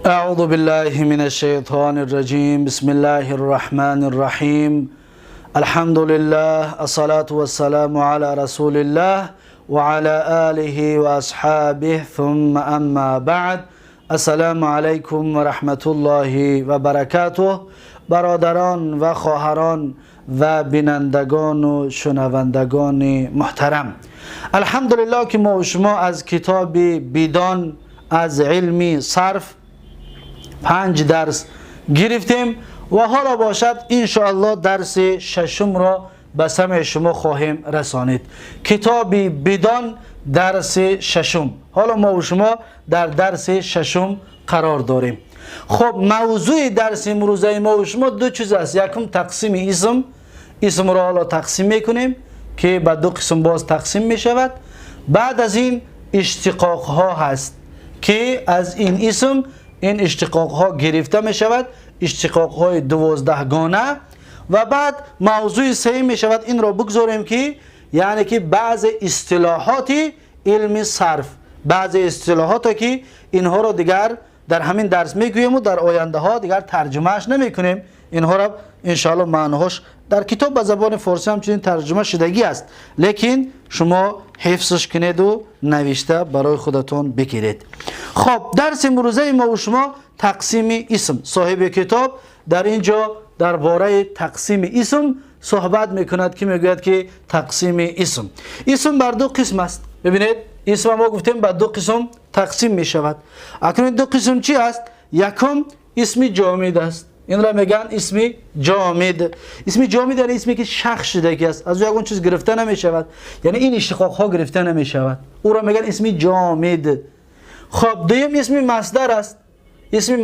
أعوذ بالله من الشيطان الرجيم بسم الله الرحمن الرحيم الحمد لله الصلاة والسلام على رسول الله وعلى آله وأصحابه ثم أما بعد السلام عليكم ورحمة الله وبركاته برادران و خواهران و بینندگان و شنوندگان محترم، الحمدلله که ما و شما از کتاب بیدان از علمی صرف 5 درس گرفتیم و حالا باشد انشاءالله درس ششم را به سمع شما خواهیم رسانید. کتاب بیدان درس ششم. حالا ما و شما در درس ششم قرار داریم. خب موضوع درس امروزه ما و شما دو چیز است. یکم تقسیم اسم را حالا تقسیم میکنیم که به دو قسم باز تقسیم می شود. بعد از این اشتقاق ها هست که از این اسم این اشتقاق ها گرفته می شود، اشتقاق های 12 گانه. و بعد موضوع سوم می شود این را بگذاریم که یعنی که بعض اصطلاحات علم صرف، بعض اصطلاحات که اینها را دیگر در همین درس میگوییم و در آینده ها دیگر ترجمهش نمی کنیم. اینها را انشاءالله معناهاش در کتاب به زبان فارسی همچنین ترجمه شدگی است، لیکن شما حفظش کنید و نوشته برای خودتون بگیرید. خب درس امروزه ما و شما تقسیم اسم. صاحب کتاب در اینجا درباره تقسیم اسم صحبت میکند که میگوید که تقسیم اسم بر دو قسم است. ببینید اسم ما گفتیم بر دو قسم تقسیم میشود. اکنون دو قسم چی است؟ یکم اسم جامد است، این را میگن اسم جامد. اسم جامد یعنی اسمی که شخص شدگی است، از اون چیز گرفته نمی شود، یعنی این اشتقاق ها گرفته نمی شود، او را میگن اسم جامد. خب دوم اسم مصدر است. اسم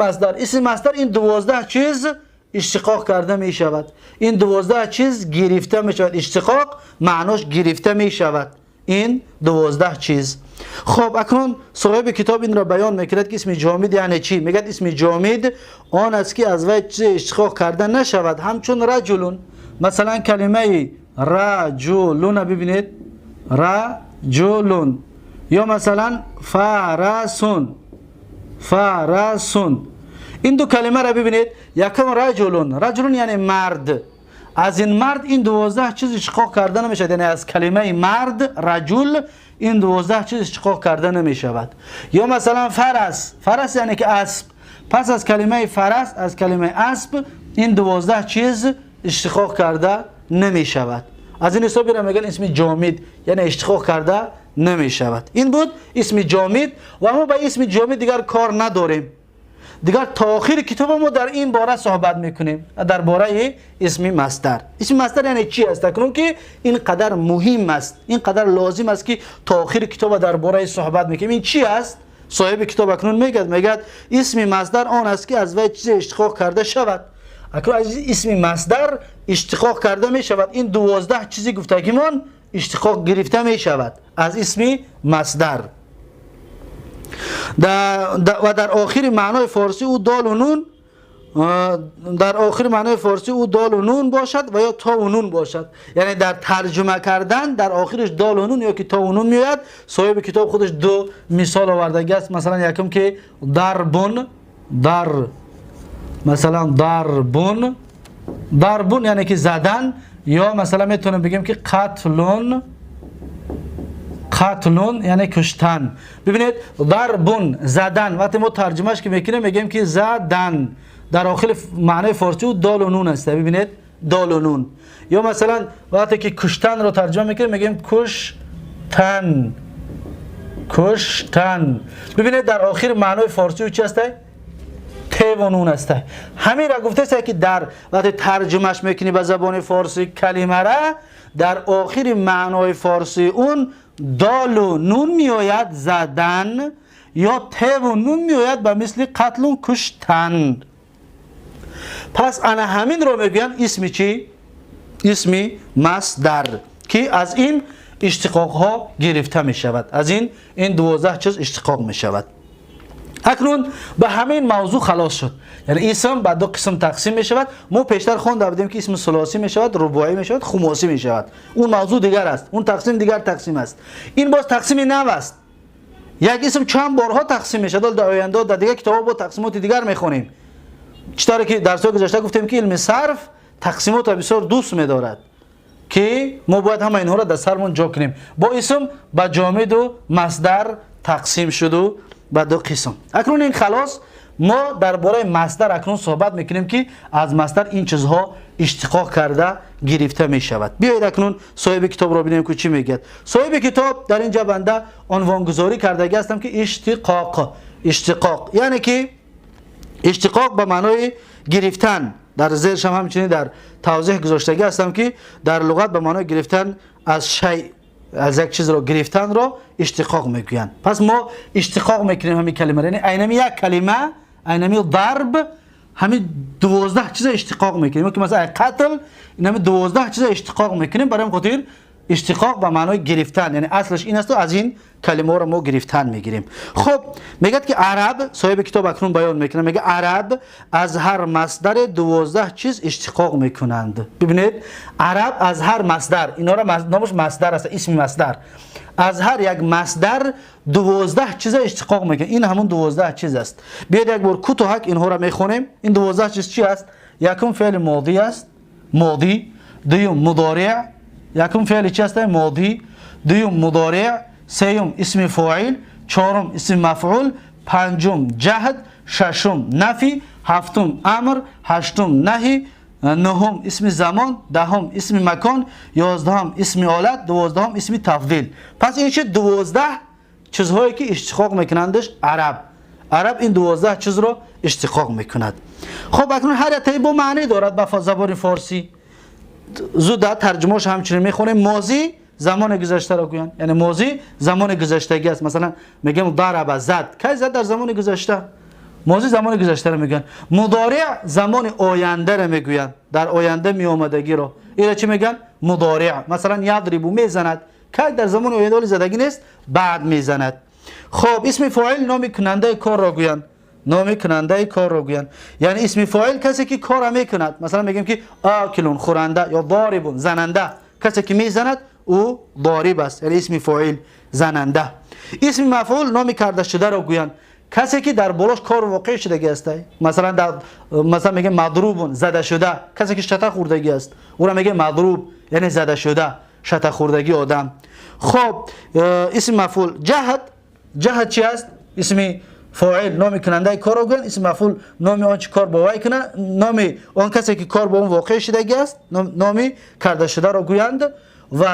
مصدر این 12 چیز اشتقاق کرده می شود، این 12 چیز گرفته می شود، اشتقاق معناش گرفته می شود، این 12 چیز. خب اکنون صاحب کتاب این را بیان میکرد که اسم جامد یعنی چی. میگه اسم جامد آن است که از وی چیز اشتقاق کرده نشود، همچون رجلون. مثلا کلمه رجلون ببینید، رجلون، یا مثلا فرسون. این دو کلمه را ببینید، یکم رجلون یعنی مرد، از این مرد این 12 چیز اشتقاق کرده نمیشود، یعنی از کلمه مرد رجل این 12 چیز اشتقاق کرده نمی شود. یا مثلا فرس یعنی که اسب، پس از کلمه فرس، از کلمه اسب این 12 چیز اشتقاق کرده نمی شود. از این حساب را میگن اسم جامد، یعنی اشتقاق کرده نمی شود. این بود اسم جامد و ما با اسم جامد دیگر کار نداریم. دیگر تا آخر کتاب ما در این باره صحبت میکنیم، درباره اسم مصدر. اسم مصدر یعنی چی است؟ اکنون که این قدر مهم است، این قدر لازم است که تا آخر کتاب درباره صحبت میکنیم. این چی است؟ صاحب کتاب اکنون میگه اسم مصدر آن است که از وی چیز اشتقاق کرده شود. اکنون از اسم مصدر اشتقاق کرده می شود، این 12 چیزی گفتگیمان اشتقاق گرفته می شود از اسم مصدر. و در آخر معنای فارسی او دال و نون، در آخر معنای فارسی او دال و نون باشد و یا تا و نون باشد، یعنی در ترجمه کردن در آخرش دال و نون یا که تا و نون میاد. صاحب کتاب خودش دو مثال آورده است. مثلا یکم که مثلا دربون یعنی که زدن، یا مثلا میتونم بگیم که قتلون یعنی کشتن. ببینید ضربون زدن، وقتی ما ترجمهش که میکنیم میگیم که زدن، در آخر معنای فارسی دال و نون است. ببینید دال و نون. یا مثلا وقتی که کشتن رو ترجمه میکنیم میگیم کشتن. ببینید در آخر معنای فارسی چی است؟ ت و نون است. همین را گفته است که در وقتی ترجمهش میکنی به زبان فارسی کلمه را، در آخر معنای فارسی اون دال و نون میآید زدن، یا ت و نون میآید به مثل قتل کشتن. پس انا همین رو میگن اسم چی؟ اسم مصدر که از این اشتقاق ها گرفته می شود، از این 12 چیز اشتقاق می شود. اکنون به همین موضوع خلاص شد، یعنی اسم به دو قسم تقسیم می شود. ما پیشتر خوانده بودیم که اسم ثلاثی می شود، رباعی می شود، خماسی می شود. اون موضوع دیگر است، اون تقسیم دیگر تقسیم است. این باز تقسیم نو است، یک اسم چند بارها تقسیم میشه. در آینده در دیگه کتاب با تقسیمات دیگر میخونیم. چطوری که درس گذشته گفتیم که علم صرف تقسیمات بسیار دوست می‌دارد که ما باید همه اینها را در سرمون جا کنیم. با اسم به جامد و مصدر تقسیم شد و به دو قسم. اکنون این خلاص ما درباره مصدر اکنون صحبت میکنیم که از مصدر این چیزها اشتقاق کرده گرفته می شود. بیایید اکنون صاحب کتاب را ببینیم که چی میگه. صاحب کتاب در اینجا بنده عنوان گذاری کرده هستم که اشتقاق یعنی که اشتقاق به معنای گرفتن. در زیرش هم همچنین در توضیح گذاشته هستم که در لغت به معنای گرفتن از شیء، از یک چیز را گرفتن را اشتقاق میگویند. پس ما اشتقاق میکنیم همین کلمه را، یعنی اینمی یک کلمه، اینمی ضرب، همین 12 چیز اشتقاق میکنیم. که مثلا قتل، اینمی 12 چیز اشتقاق میکنیم. برای همین خاطر اشتقاق به معنای گرفتن، یعنی اصلش این است و از این کلمه را ما گرفتن میگیریم. خب میگه که عرب، صاحب کتاب اکنون بیان میکنه، میگه عرب از هر مصدر 12 چیز اشتقاق میکنند. ببینید عرب از هر مصدر، اینا را نامش مصدر است، اسم مصدر، از هر یک مصدر 12 چیز اشتقاق میکنه. این همون 12 چیز است. بیاید یک بار کوتاه اینها را میخونیم. این 12 چیز چی است؟ یکم فعل ماضی است، ماضی. دوم مضارع. یکم فعل چی است؟ ماضی. دوم مضارع. سوم اسم فاعل. چهارم اسم مفعول. پنجم جهد. ششم نفی. هفتم امر. هشتم نهی. نهم اسم زمان. دهم اسم مکان. یازدهم اسم حالت. دوازدهم اسم تفضیل. پس این چه 12 چیزهایی که اشتقاق میکنندش عرب این 12 چیز رو اشتقاق میکند. خب اکنون هر تایی با معنی دارد به زبان فارسی. زود ترجمهش همچنین میخونیم. ماضی زمان گذشته را گویند، یعنی ماضی زمان گذشتگی است. مثلا میگم ضرب زد، کی زد؟ در زمان گذشته. ماضی زمان گذشته را میگن. مضارع زمان آینده را میگویند، در آینده می آمدگی را. اینا چی میگن؟ مضارع. مثلا یضرب میزند، کی؟ در زمان آینده ولی زدگی نیست، بعد میزند. خب اسم فاعل نام کننده کار را گویند، نام کننده کار را گویند. یعنی اسم فاعل کسی که کار میکند. مثلا میگیم که آکلون خورنده، یا ضارب زننده، کسی که میزند او ضارب است، یعنی اسم فاعل زننده. اسم مفعول نام کرده شده را گویند، کسی که در بالاش کار واقع شدگی است. مثلا میگه مضروب زده شده، کسی که شته خوردگی است او را میگه مضروب، یعنی زده شده، شته خوردگی آدم. خب اسم مفعول جهد چی است؟ اسم فاعل نام کننده کار را گویند. اسم مفعول نام آن چه کار با وی کنه، نام آن کسی که کار با اون واقع شدگی است، نام کرده شده را گویند. و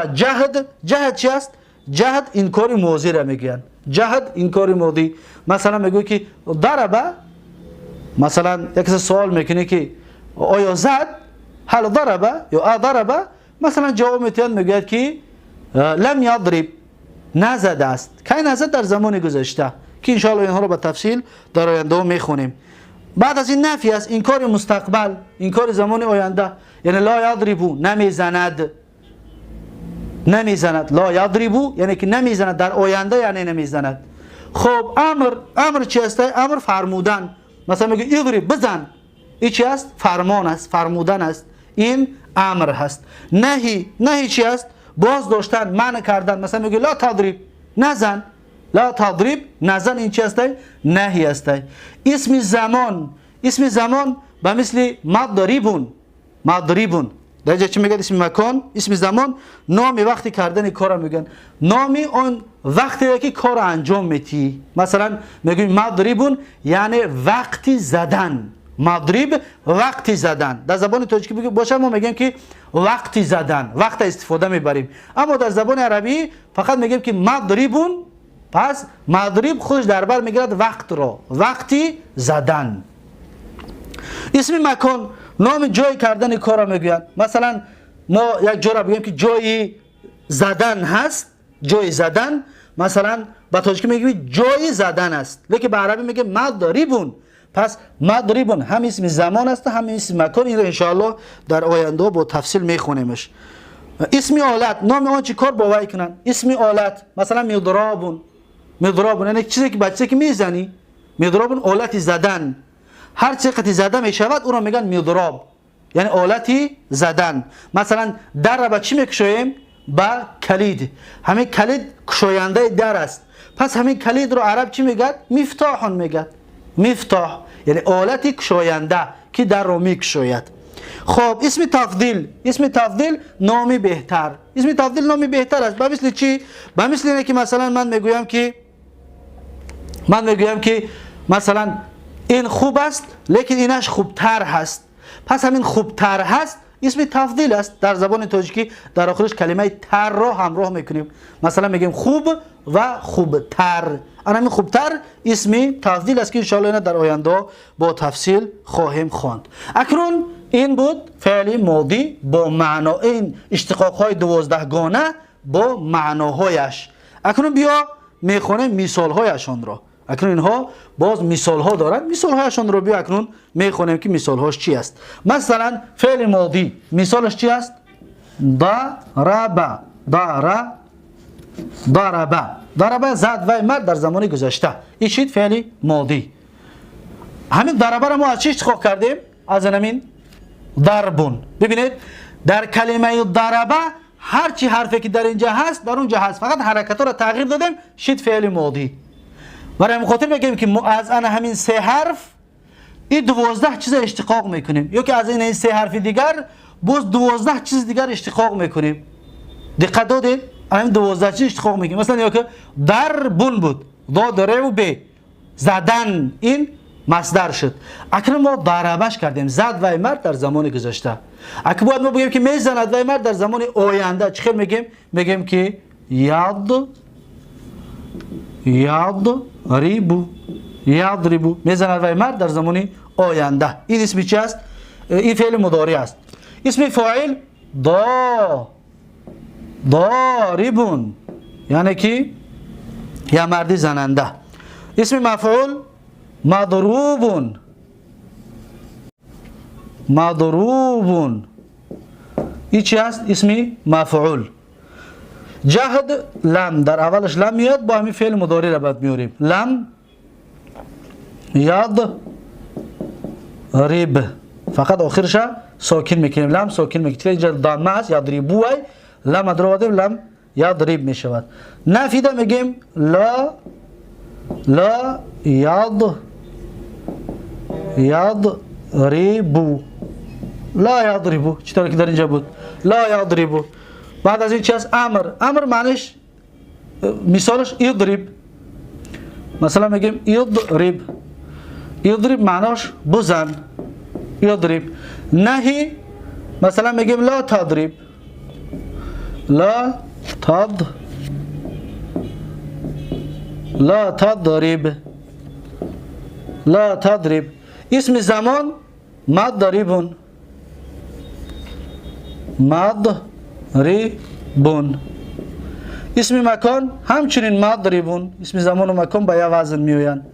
جهد چی است؟ جهد این کار ماضی را میگویند. جهد این کار ماضی. مثلا میگه که ضربه، مثلا یک کسی سوال میکنه که آیا زد؟ هل ضربه یا ضربه؟ مثلا جواب میتوند میگوید که لم یضرب، نزد است. کی نزد؟ در زمان گذشته، که ان شاء الله اینها رو به تفصیل در آینده میخونیم. بعد از این نفی است، این کار مستقبل، این کار زمان آینده، یعنی لا یضربو، نمیزند. لا یضربو یعنی که نمیزند، در آینده یعنی نمیزند. خب امر چی است؟ امر فرمودن. مثلا میگه اضرب، بزن، این چی است؟ فرمان است، فرمودن است، این امر هست. نهی چی است؟ باز داشتن، منع کردن. مثلا میگه لا تضرب، نزن، لا تضرب، نزن، این چی است؟ نهی است. اسم زمان به مثل مضربون. در اینجا چی میگه؟ اسم مکان. اسم زمان نام وقتی کردن کار میگن، نام اون وقتی که کار انجام میتی. مثلا میگیم مضربون یعنی وقتی زدن، مضرب وقتی زدن. در زبان تاجیکی باشه ما میگیم که وقتی زدن، وقت استفاده میبریم. اما در زبان عربی فقط میگیم که مضربون. پس مضرب خودش در بر میگیرد وقت را، وقتی زدن. اسم مکان نام جای کردن کار را میگویند. مثلا ما یک جا را بگیم که جای زدن هست، جای زدن، مثلا با تاجیکی میگیم جای زدن است، لیکن به عربی میگه مضربون. پس مضربون هم اسم زمان است هم اسم مکان. این را ان شاء الله در آینده با تفصیل میخونیمش. اسم آلت نام آن چی کار با وی کنن. اسم آلت مثلا مضرابون یعنی چیزی که بچه که میزنی. مضرابون آلت زدن، هر چقدر زده می شود او را میگن مضراب، یعنی آلتی زدن. مثلا در را با چی میکشویم؟ با کلید. همین کلید کشاینده در است. پس همین کلید رو عرب چی میگه؟ مفتاح میگه. مفتاح یعنی آلتی کشاینده که در رو میکشاید. خب اسم تفضیل نامی بهتر. اسم تفضیل نامی بهتر است. به مثل چی؟ به مثل اینه که مثلا من میگویم که مثلا این خوب است لیکن اینش خوبتر هست. پس همین خوبتر هست اسم تفضیل است. در زبان تاجیکی در آخرش کلمه تر را همراه میکنیم. مثلا میگیم خوب و خوبتر. همین خوبتر اسم تفضیل است که ان شاء الله در آینده با تفصیل خواهیم خواند. اکنون این بود فعل ماضی با معنا، این اشتقاق های 12 گانه با معناهایش. اکنون بیا میخونیم مثال هایشان را. اکنون اینها باز مثال ها دارند. مثال هایشان رو بیا اکنون میخونیم که مثال هاش چی است. مثلا فعل ماضی مثالش چی است؟ ضرب زد و مرد در زمان گذشته. این شد فعل ماضی. همین ضرب را ما از چی اشتقاق کردیم؟ از همین ضربون. ببینید در کلمه ضرب هر چی حرفی که در اینجا هست در اونجا هست، فقط حرکت ها را تغییر دادیم شد فعل ماضی. برای خاطر بگیم که از همین سه حرف این 12 چیز اشتقاق میکنیم، یا که از این سه حرف دیگر باز 12 چیز دیگر اشتقاق میکنیم. دقت دادید؟ همین 12 چیز اشتقاق میکنیم. مثلا یا که ضربون بود، ضرب زدن، این مصدر شد. اکنون ما ضربش کردیم، زد و مرد در زمان گذشته. اکنون باید ما بگیم که میزند و مرد در زمان آینده. چه میگیم؟ میگیم که یضربو میزند و مرد در زمان آینده. این اسم چی است؟ این فعل مضارع است. اسم فاعل ضاربون یعنی که یا مردی زننده. اسم مفعول مضروبون این چی است؟ اسم مفعول. جهد لم در اولش لم میاد، با همین فعل مضارع را بعد میاریم. لم یضرب فقط آخرش ساکن میکنیم، لم ساکن میکنیم. اینجا ضمه است، یضربو لم ادراده لم یضرب میشود. نفیده میگیم لا یضربو چطور که در اینجا بود لا یضربو. بعد از این چی است؟ امر معنیش مثالش یضرب. مثلا میگیم یضرب معناش بزن، یضرب. نهی مثلا میگیم لا تضرب لا تضرب. اسم زمان مضربون اسم مکان همچنین مضربون. اسم زمان و مکان با یا وزن میویند.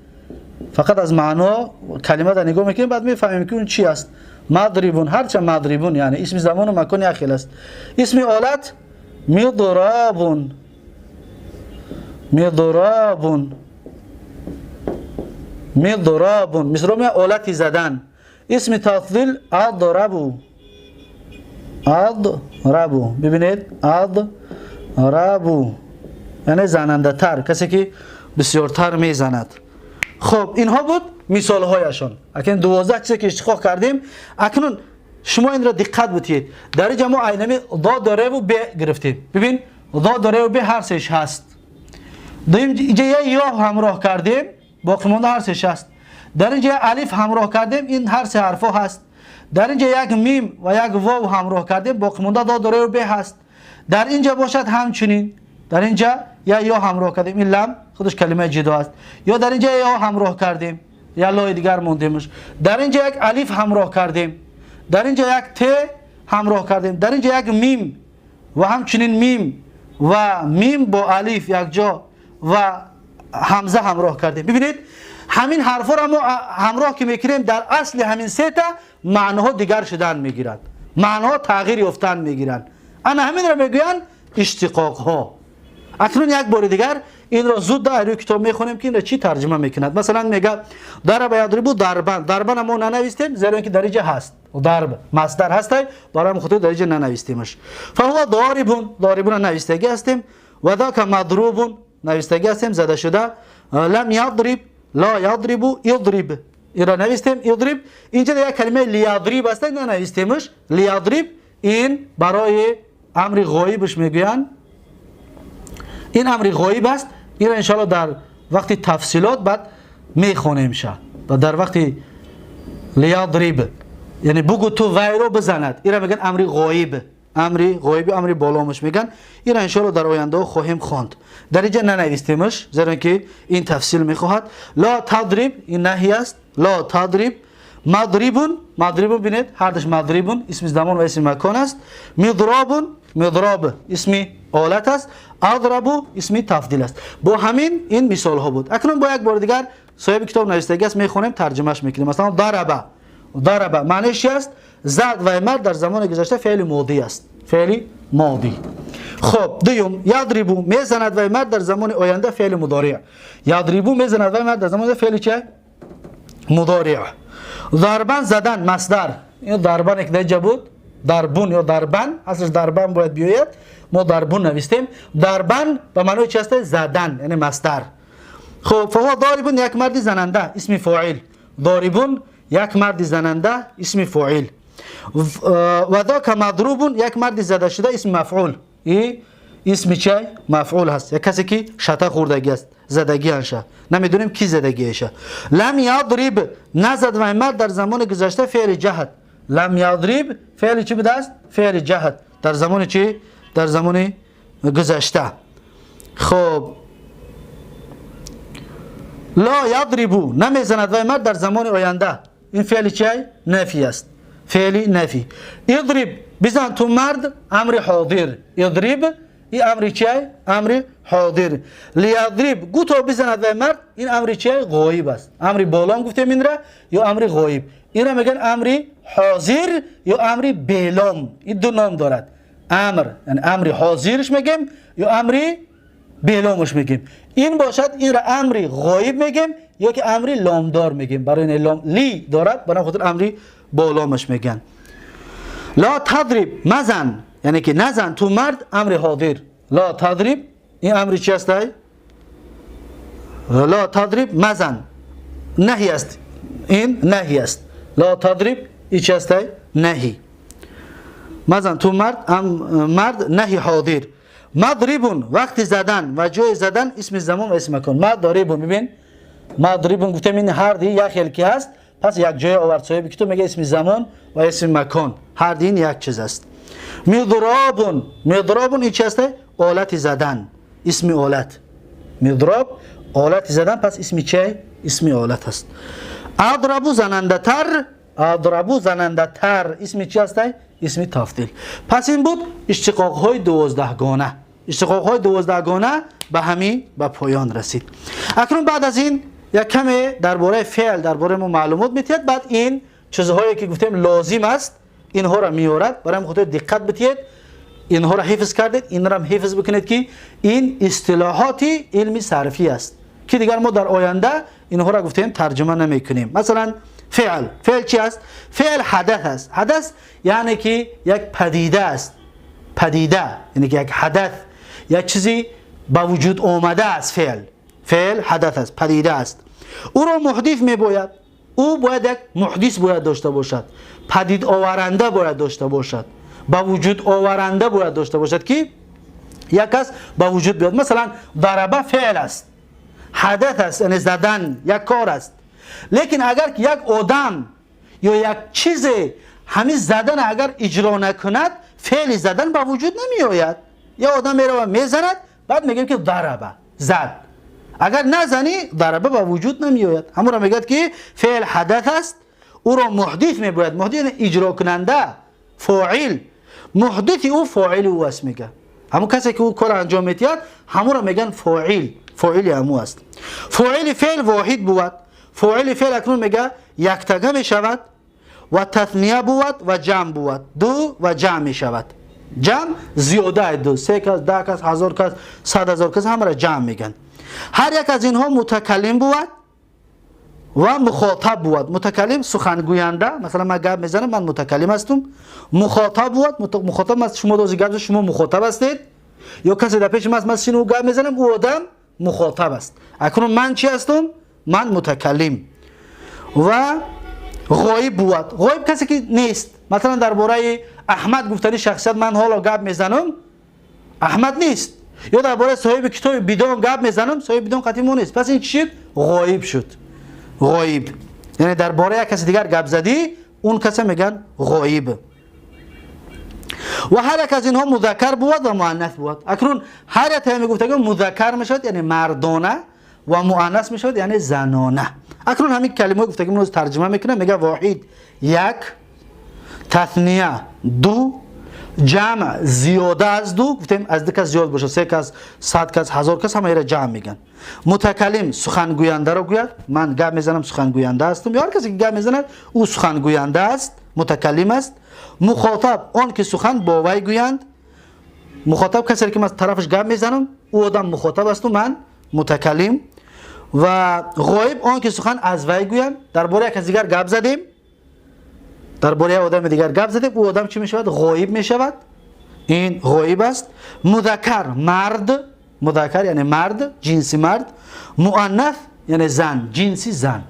فقط از معنا کلمه را نگاه میکنیم بعد میفهمیم که اون چی است. مضربون هرچه مضربون یعنی اسم زمان و مکان اخیل است. اسم آلت مضرابون مثل می آلتی زدن. اسم تفضیل اضربو ببینید اضربو یعنی زننده تر، کسی که بسیارتر میزند. خب اینها بود مثال هایشان. اکنون 12 چیزی که اشتقاق کردیم. اکنون شما این را دقت بتید. در اینجا ما اینمی ضرب و ب گرفتیم. ببین ضرب و ب هر سهش هست. اینجا یا همراه کردیم باقی مانده هر سهش هست. در اینجا الف همراه کردیم این هر سه حرفا هست. در اینجا یک میم و یک واو همراه کردیم باقی مانده ضرب و ب هست. در اینجا باشد همچنین. در اینجا یا همراه کردیم این لم خودش کلمه جدا است. یا در اینجا یا همراه کردیم یا لای دیگر موندیمش. در اینجا یک الف همراه کردیم. در اینجا یک ت همراه کردیم. در اینجا یک میم و همچنین میم با الف یک جا و همزه همراه کردیم. ببینید همین حرفا را ما همراه که میکنیم در اصل همین سه تا معناها دیگر شدن میگیرند، معناها تغییر یافتن میگیرند. انا همین را میگویند اشتقاق ها. اکنون یک بار دیگر این را زود در روی کتاب میخونیم که این را چی ترجمه میکند. مثلا میگه ضرب یضرب ضربن ما ننویسیم زیرا اینکه در اینجا هست ضرب مصدر هست، برای خاطر در اینجا ننویسیمش. فهو ضاربون ننویسته هستیم و ذاک مضروبون نوشتگی هستیم زده شده. لم یضرب، لا یضرب، یضرب ایرا نوشتیم یضرب. اینجا دیگه کلمه لیضرب است نه نوشتیمش لیضرب. این برای امر غایبش میگوین. این امر غایب است. این را انشاءالله در وقت تفصیلات بعد میخونیم شه. و در وقت لیضرب یعنی بگو تو وی رو بزند، این را میگن امر غایب. امر غایبی امر بالامش میگن. این را انشاءالله در آینده خواهیم خواند. در اینجا ننوشتیمش زیرا که این تفصیل میخواهد. لا تضرب این نهی است. لا تضرب. مضربون، مضربون بینید هر دوش مضربون اسم زمان و اسم مکان است. مضرابون، مضراب اسم آلت است. اضربو اسم تفضیل است. با همین این مثال ها بود. اکنون با یک بار دیگر صاحب کتاب نوشتگی است میخونیم ترجمهش میکنیم. مثلا ضرب، ضرب معنیش چی است؟ زد و مرد در زمان گذشته فعل ماضی است. فعل ماضی. خب دوم یضربو میزند و مرد در زمان آینده فعل مضارع. یضربو میزند و مرد در زمان فعل چه؟ مضارع. ضربن زدن مصدر. این ضربن یک دیگه بود. ضربون یا ضربن اصلش ضربن باید بیاید. ما ضربون نوشتیم. ضربن به معنی چی است؟ زدن یعنی مصدر. خب فهو ضاربون یک مرد زننده اسم فاعل. ضاربون یک مرد زننده اسم فاعل. و ذاک مضروبون یک مرد زده شده اسم مفعول. این اسم چه؟ مفعول هست. یک کسی که شته خوردگی است. زدگی انشه. نمیدونیم کی زدگیشه. لم یضرب نزد و مرد در زمان گذشته فعل جهت. لم یضرب فعل چی بوده است؟ فعل جهت. در زمان چی؟ در زمان گذشته. خب لا یضربو نمیزند و مرد در زمان آینده. این فعل چی؟ نفی است. فعل نفی. اضرب بزن تو مرد امر حاضر. اضرب این امر چیه؟ امر حاضر. لیضرب گو تو بزند و مرد این امر چیه؟ غایب است. امر بالام گفتیم این را یا امر غایب. این را میگن امر حاضر یا امر بلام. این دو نام دارد. امر یعنی امر حاضرش میگیم یا امر بلامش میگیم. این باشد این را امر غایب میگیم یا که امر لامدار میگیم. برای این لام لی دارد برای خاطر امر بالامش میگن. لا تضرب مزن یعنی که نزن تو مرد امر حاضر. لا تضرب این امر چی است؟ لا تضرب مزن نهی است. این نهی است. لا تضرب این چی است؟ نهی. مزن تو مرد مرد نهی حاضر. مضربون وقت زدن و جای زدن اسم زمان و اسم مکان. مضربون ببین مضربون گفتم این هر دی یک خلقی هست. پس یک جای آورد صاحب که تو میگه اسم زمان و اسم مکان. هر دین یک چیز است. مضرابون مضرابون این چی است؟ آلت زدن. اسم آلت. مضراب آلت زدن پس اسم چه؟ اسم آلت است. اضربو زننده تر. اضربو زننده تر اسم چی است؟ اسم تفضیل. پس این بود اشتقاق های 12 گانه. اشتقاق های 12 گانه به همین به پایان رسید. اکنون بعد از این یک کمی درباره فعل درباره ما معلومات میتید. بعد این چیزهایی که گفتیم لازم است اینها را میارد. برای خودت دقت بدید. اینها را حفظ کردید. این را هم حفظ بکنید که این اصطلاحات علمی صرفی است که دیگر ما در آینده اینها را گفتیم ترجمه نمیکنیم. مثلا فعل. فعل چی است؟ فعل حدث است. حدث یعنی که یک پدیده است. پدیده یعنی که یک حدث یک چیزی با وجود آمده است. فعل. فعل حدث است. پدیده است. او را محدث میباید. او باید یک محدث باید داشته باشد. پدید آورنده باید داشته باشد. با وجود آورنده باید داشته باشد که یک کس با وجود بیاد. مثلا ضربه فعل است. حدث است یعنی زدن یک کار است. لیکن اگر که یک آدم یا یک چیز همین زدن اگر اجرا نکند فعل زدن با وجود نمی آید. یا آدم میره و میزند بعد میگیم که ضربه زد. اگر نزنی ضربه با وجود نمی آید. همون را میگه که فعل حدث است. او را محدث میباید. محدث یعنی اجرا کننده فاعل. محدث او فاعل او است میگه. همون کسی که او کار انجام میدهد همون را میگن فاعل. فاعل همون است. فاعل فعل واحد بود. فاعل فعل اکنون میگه یکتگه می شود و تثنیه بود و جمع بود. دو و جمع می شود. جمع زیاده دو. 3 کس 10 کس 1000 کس 100,000 کس همه را جمع میگن. هر یک از اینها متکلم بود و مخاطب بود. متکلم سخنگوینده. مثلا من گپ میزنم من متکلم هستم. مخاطب بود. مخاطب است شما دوزی گپ شما مخاطب هستید. یا کسی در پیش من شنو گپ میزنم او آدم مخاطب است. اکنون من چی هستم؟ من متکلم. و غایب بود. غایب کسی که نیست. مثلا درباره احمد گفتنی شخصیت من حالا گپ میزنم، احمد نیست. یا درباره صاحب کتاب بدون گپ میزنم، صاحب بدون قطعی مو نیست. پس این چی شد؟ غایب شد. غایب یعنی درباره یک کسی دیگر گپ زدی، اون کسی میگن غایب. و هر یک از اینها مذکر بود و مؤنث بود. اکنون هر یک تایی میگفت که مذکر میشد یعنی مردانه و مؤنث میشد یعنی زنانه. اکنون همین کلمه گفته که من ترجمه میکنم، میگه واحد یک، تثنیه دو، جمع زیاده از دو، گفتیم از دو کس زیاد باشه، 3 کس، 100 کس، 1000 کس، همه را جمع میگن. متکلم سخنگوینده رو گوید، من گپ میزنم سخنگوینده هستم، یا هر کسی که گپ میزند او سخنگوینده است، متکلم است. مخاطب آن که سخن با وی گویند، مخاطب کسی که من طرفش گپ میزنم او آدم مخاطب است و من متکلم. و غایب آن که سخن از وی گویند، درباره کسی دیگر گپ زدیم، درباره آدم دیگر گپ زدیم، او آدم چی میشود؟ غایب میشود. این غایب است. مذکر مرد، مذکر یعنی مرد، جنسی مرد. مؤنث یعنی زن، جنسی زن.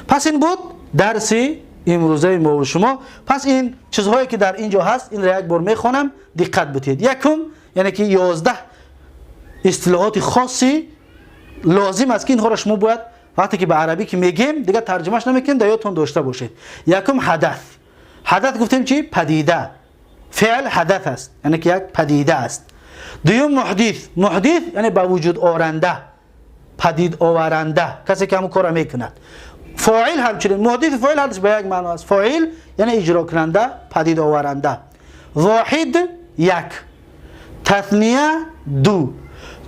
پس این بود درس امروزه ما و شما. پس این چیزهایی که در اینجا هست این را یک بار میخوانم، دقت بدید. یکم یعنی که 11 اصطلاحات خاصی لازم است که اینها را شما باید وقتی که به عربی که میگیم دیگه ترجمهش نمیکنید، در یادتون داشته باشید. یکم حدث. حدث گفتیم چی؟ پدیده. فعل حدث است یعنی که یک پدیده است. دوم محدث. محدث یعنی به وجود آورنده، پدید آورنده، کسی که همون کار میکند. فاعل همچنین. محدث فاعل هرش به یک معنا است. فاعل یعنی اجرا کننده، پدید آورنده. واحد یک، تثنیه دو،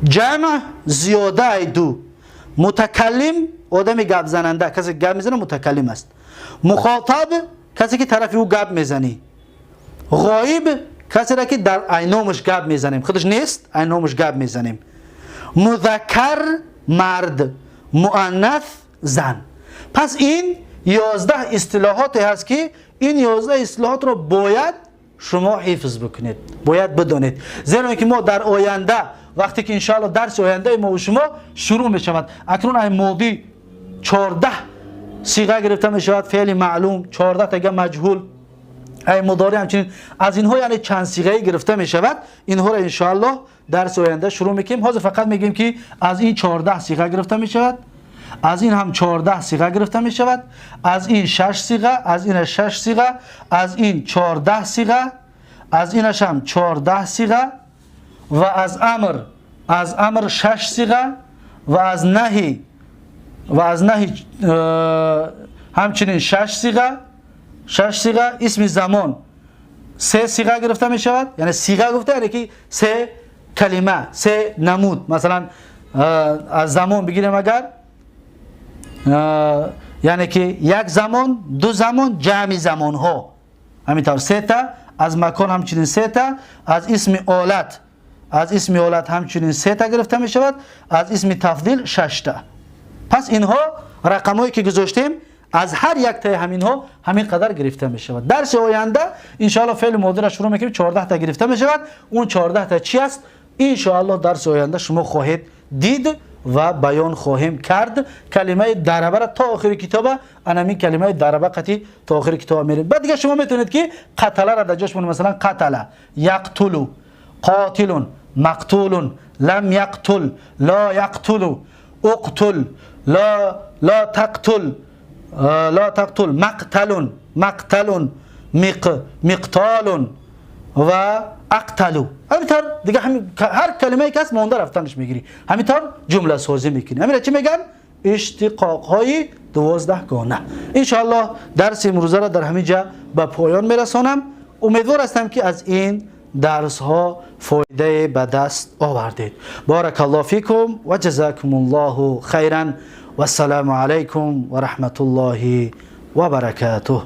جمع زیاده دو. متکلم آدم گپ زننده، کسی گپ میزنه متکلم است. مخاطب کسی که طرف او گپ میزنی. غایب کسی را که در عینامش گپ میزنیم، خودش نیست عینامش گپ میزنیم. مذکر مرد، مؤنث زن. پس این 11 اصطلاحاتی هست که این 11 اصطلاحات رو باید شما حفظ بکنید، باید بدونید. زیرا که ما در آینده وقتی که انشاءالله درس آینده ما و شما شروع می شود، اکنون این ماضی 14 صیغه گرفته می شود، فعل معلوم 14 تا مجهول، ای مضارع همچنین، از اینها یعنی چند صیغه گرفته می شود. اینها را انشاءالله درس آینده شروع میکنیم. حاضر فقط میگیم که از این 14 صیغه گرفته می شود، از این هم 14 صیغه گرفته می شود، از این 6 صیغه، از این 6 صیغه، از این 14 صیغه، از اینش هم 14 صیغه، و از امر 6 صیغه، و از نهی همچنین 6 صیغه. اسم زمان 3 صیغه گرفته می شود، یعنی صیغه گفته یعنی که 3 کلمه، 3 نمود. مثلا از زمان بگیریم اگر یعنی که یک زمان، دو زمان، جمع زمان ها، همینطور 3 تا. از مکان همچنین 3 تا. از اسم آلت همچنین 3 تا گرفته می شود. از اسم تفضیل 6 تا. پس اینها رقمایی که گذاشتیم از هر یک تا همینها همین قدر گرفته می شود. درس آینده انشاءالله فعل ماضی را شروع میکنیم، 14 تا گرفته می شود. اون 14 تا چی است؟ انشاءالله درس آینده شما خواهید دید و بیان خواهیم کرد. کلمه ضربه را تا آخر کتاب، همین کلمه ضربه قطعی تا آخر کتاب میریم. بعد دیگه شما میتونید که قتل را در جاش بونید، مثلا قتل، یقتل، قاتل، مقتول، لم یقتل، لا یقتل، اقتل، لا تقتل، مقتل، مقتال و اقتلو. همینطور دیگه هر کلمه‌ای که هست مونده رفتنش میگیری، همینطور جمله سازی میکنی. همین چی میگن؟ اشتقاق‌های 12 گانه. انشاءالله درس امروزه را در همین جا به پایان میرسانم. امیدوار هستم که از این درس ها فایده به دست آوردید. بارک الله فیکم و جزاکم الله خیرا و السلام علیکم و رحمت الله و برکاته.